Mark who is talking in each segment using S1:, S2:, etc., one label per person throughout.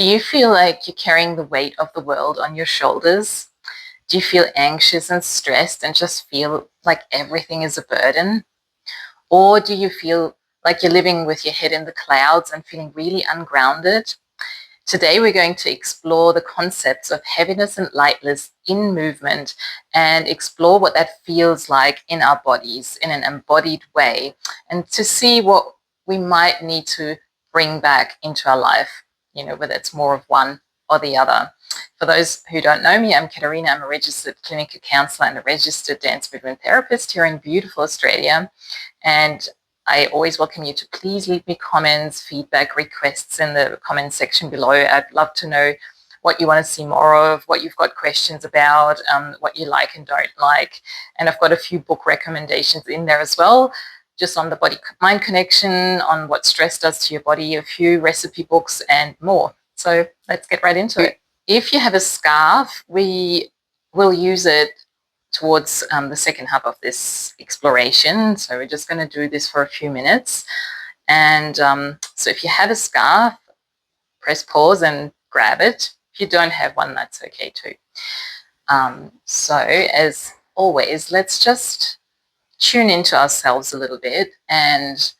S1: Do you feel like you're carrying the weight of the world on your shoulders? Do you feel anxious and stressed and just feel like everything is a burden? Or do you feel like you're living with your head in the clouds and feeling really ungrounded? Today, we're going to explore the concepts of heaviness and lightness in movement and explore what that feels like in our bodies in an embodied way, and to see what we might need to bring back into our life, whether it's more of one or the other. For those who don't know me, I'm Katerina. I'm a registered clinical counselor and a registered dance movement therapist here in beautiful Australia. And I always welcome you to please leave me comments, feedback, requests in the comment section below. I'd love to know what you want to see more of, what you've got questions about, what you like and don't like. And I've got a few book recommendations in there as well, just on the body-mind connection, on what stress does to your body, a few recipe books and more. So let's get right into it. If you have a scarf, we will use it towards the second half of this exploration. So we're just going to do this for a few minutes. And so if you have a scarf, press pause and grab it. If you don't have one, that's okay too. So as always, let's just tune into ourselves a little bit and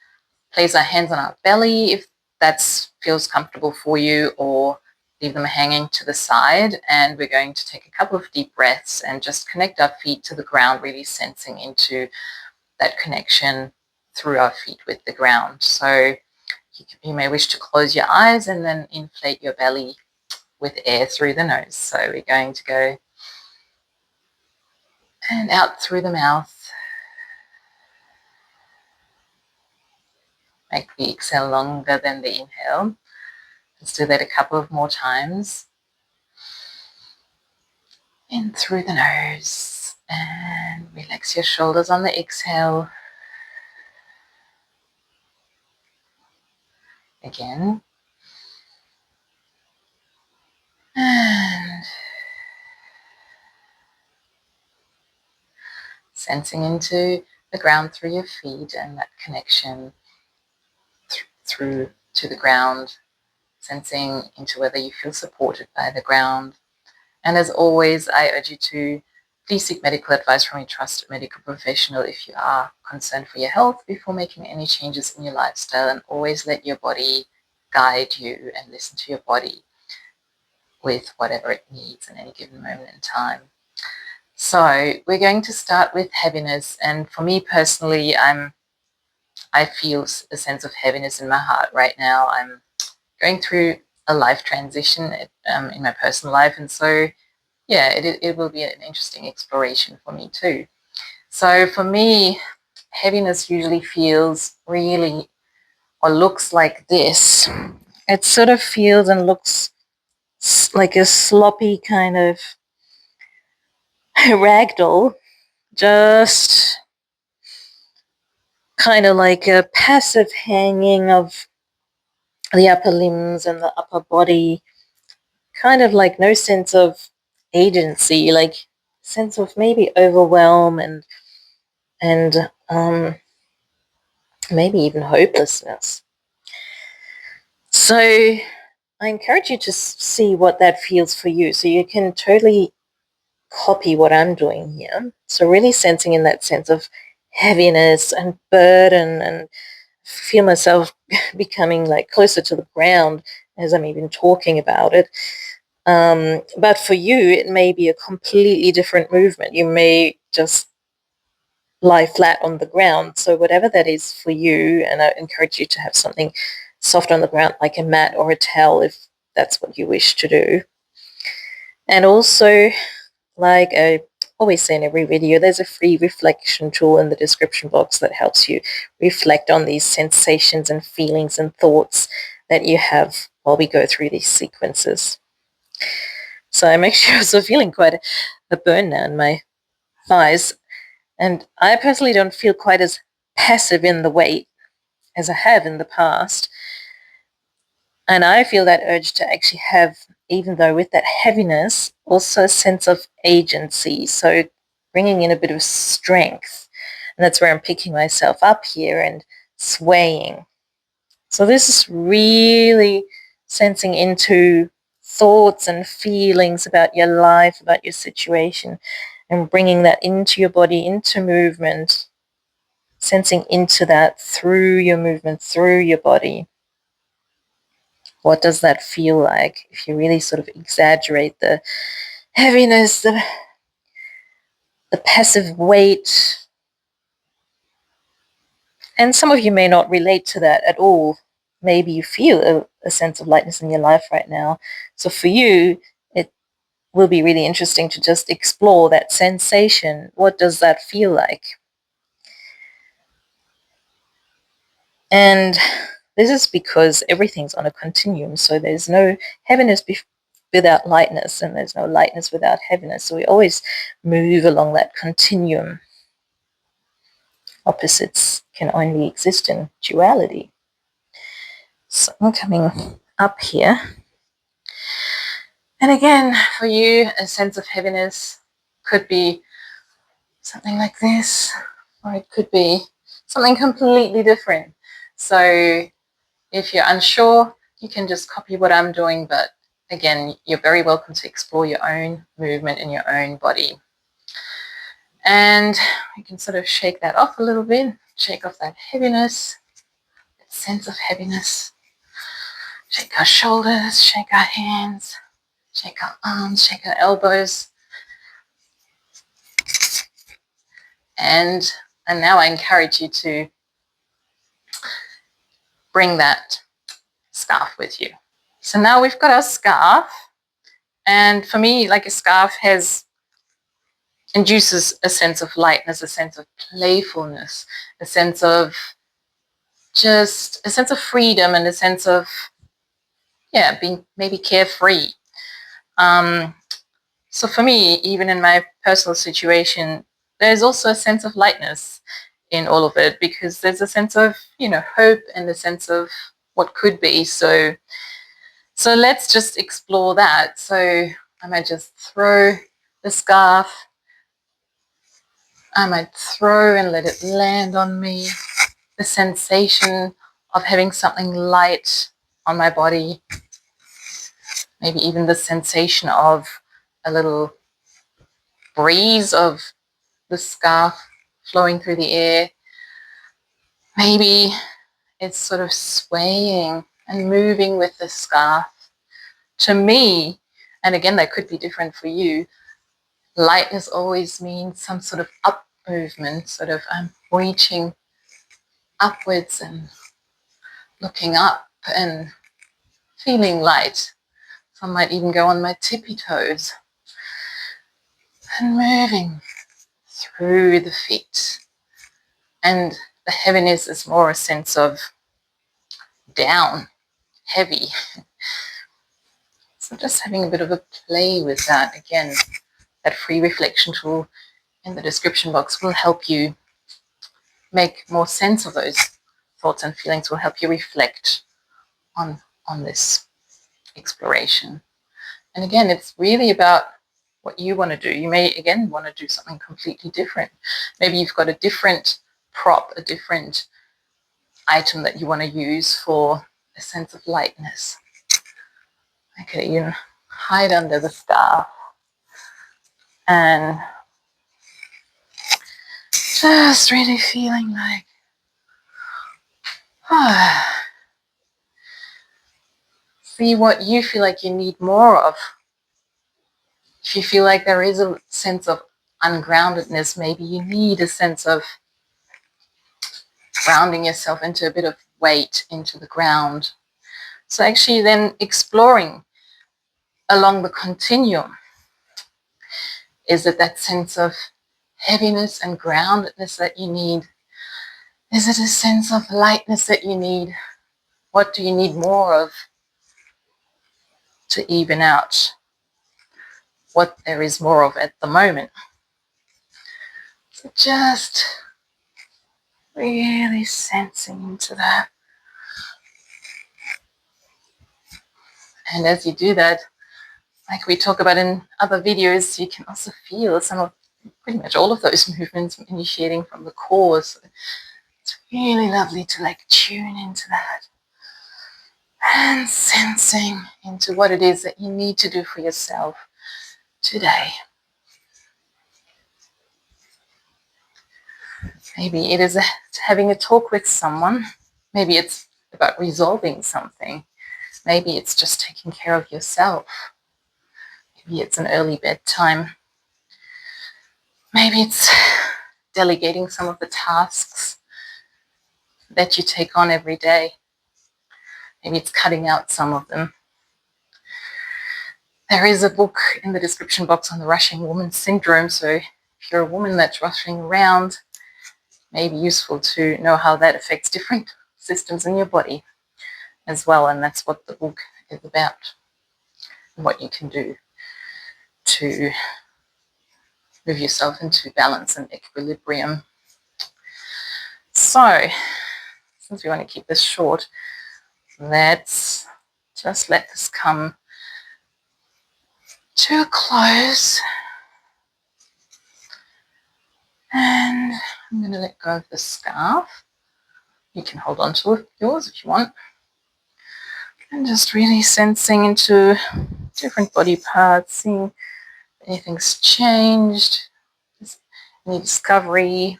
S1: place our hands on our belly if that feels comfortable for you, or leave them hanging to the side. And we're going to take a couple of deep breaths and just connect our feet to the ground, really sensing into that connection through our feet with the ground. So you may wish to close your eyes and then inflate your belly with air through the nose. So we're going to go and out through the mouth. Make the exhale longer than the inhale. Let's do that a couple of more times. In through the nose, and relax your shoulders on the exhale. Again. And sensing into the ground through your feet and that connection through to the ground, sensing into whether you feel supported by the ground. And as always, I urge you to please seek medical advice from a trusted medical professional if you are concerned for your health before making any changes in your lifestyle, and always let your body guide you and listen to your body with whatever it needs in any given moment in time. So we're going to start with heaviness, and for me personally, I feel a sense of heaviness in my heart right now. I'm going through a life transition in my personal life, and so yeah, it will be an interesting exploration for me too. So for me, heaviness usually feels really, or looks like this. It sort of feels and looks like a sloppy kind of ragdoll, just kind of like a passive hanging of the upper limbs and the upper body, kind of like no sense of agency, like sense of maybe overwhelm and maybe even hopelessness. So I encourage you to see what that feels for you, so you can totally copy what I'm doing here. So really sensing in that sense of heaviness and burden, and feel myself becoming like closer to the ground as I'm even talking about it. But for you, it may be a completely different movement. You may just lie flat on the ground. So whatever that is for you, and I encourage you to have something soft on the ground like a mat or a towel if that's what you wish to do. And also, like I always say in every video, there's a free reflection tool in the description box that helps you reflect on these sensations and feelings and thoughts that you have while we go through these sequences. So I'm actually also feeling quite a burn now in my thighs, and I personally don't feel quite as passive in the weight as I have in the past. And I feel that urge to actually have, even though with that heaviness, also a sense of agency. So bringing in a bit of strength. And that's where I'm picking myself up here and swaying. So this is really
S2: sensing into thoughts and feelings about your life, about your situation, and bringing that into your body, into movement, sensing into that through your movement, through your body. What does that feel like if you really sort of exaggerate the heaviness, the passive weight? And some of you may not relate to that at all. Maybe you feel a sense of lightness in your life right now. So for you, it will be really interesting to just explore that sensation. What does that feel like? And this is because everything's on a continuum. So there's no heaviness without lightness, and there's no lightness without heaviness. So we always move along that continuum. Opposites can only exist in duality. So I'm coming up here. And again, for you, a sense of heaviness could be something like this, or it could be something completely different. So if you're unsure, you can just copy what I'm doing, but again, you're very welcome to explore your own movement in your own body. And we can sort of shake that off a little bit, shake off that heaviness, that sense of heaviness. Shake our shoulders, shake our hands, shake our arms, shake our elbows. And now I encourage you to bring that scarf with you. So now we've got our scarf. And for me, like a scarf induces a sense of lightness, a sense of playfulness, a sense of freedom, and a sense of, being maybe carefree. So for me, even in my personal situation, there's also a sense of lightness in all of it, because there's a sense of, hope and a sense of what could be. So let's just explore that. So I might just throw the scarf. I might throw and let it land on me. The sensation of having something light on my body. Maybe even the sensation of a little breeze of the scarf flowing through the air. Maybe it's sort of swaying and moving with the scarf. To me, and again, that could be different for you, lightness always means some sort of up movement, sort of I'm reaching upwards and looking up and feeling light. So I might even go on my tippy toes and moving through the feet. And the heaviness is more a sense of down, heavy. So just having a bit of a play with that. Again, that free reflection tool in the description box will help you make more sense of those thoughts and feelings, will help you reflect on this exploration. And again, it's really about what you want to do. You may, again, want to do something completely different. Maybe you've got a different prop, a different item that you want to use for a sense of lightness. Okay, you hide under the scarf and just really feeling like, see what you feel like you need more of. If you feel like there is a sense of ungroundedness, maybe you need a sense of grounding yourself into a bit of weight into the ground. So actually then exploring along the continuum. Is it that sense of heaviness and groundedness that you need? Is it a sense of lightness that you need? What do you need more of to even out what there is more of at the moment? So just really sensing into that. And as you do that, like we talk about in other videos, you can also feel some of, pretty much all of those movements initiating from the core. So it's really lovely to like tune into that. And sensing into what it is that you need to do for yourself today. Maybe it is having a talk with someone. Maybe it's about resolving something. Maybe it's just taking care of yourself. Maybe it's an early bedtime. Maybe it's delegating some of the tasks that you take on every day. Maybe it's cutting out some of them. There is a book in the description box on the rushing woman syndrome, so if you're a woman that's rushing around, it may be useful to know how that affects different systems in your body as well, and that's what the book is about, and what you can do to move yourself into balance and equilibrium. So, since we want to keep this short, let's just let this come to a close. And I'm going to let go of the scarf. You can hold on to yours if you want. And just really sensing into different body parts, seeing if anything's changed, any discovery,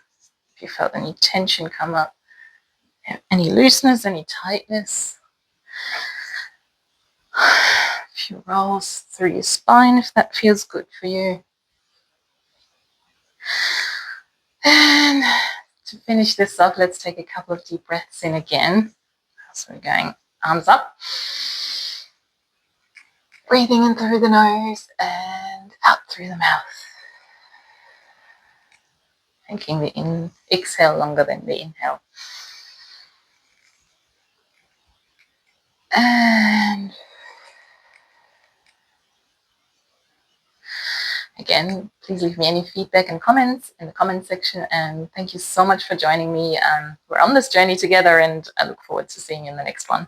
S2: if you felt any tension come up, any looseness, any tightness. A few rolls through your spine if that feels good for you. And to finish this off, let's take a couple of deep breaths in again. So we're going arms up, breathing in through the nose and out through the mouth. Making the exhale longer than the inhale. And again, please leave me any feedback and comments in the comment section. And thank you so much for joining me. We're on this journey together, and I look forward to seeing you in the next one.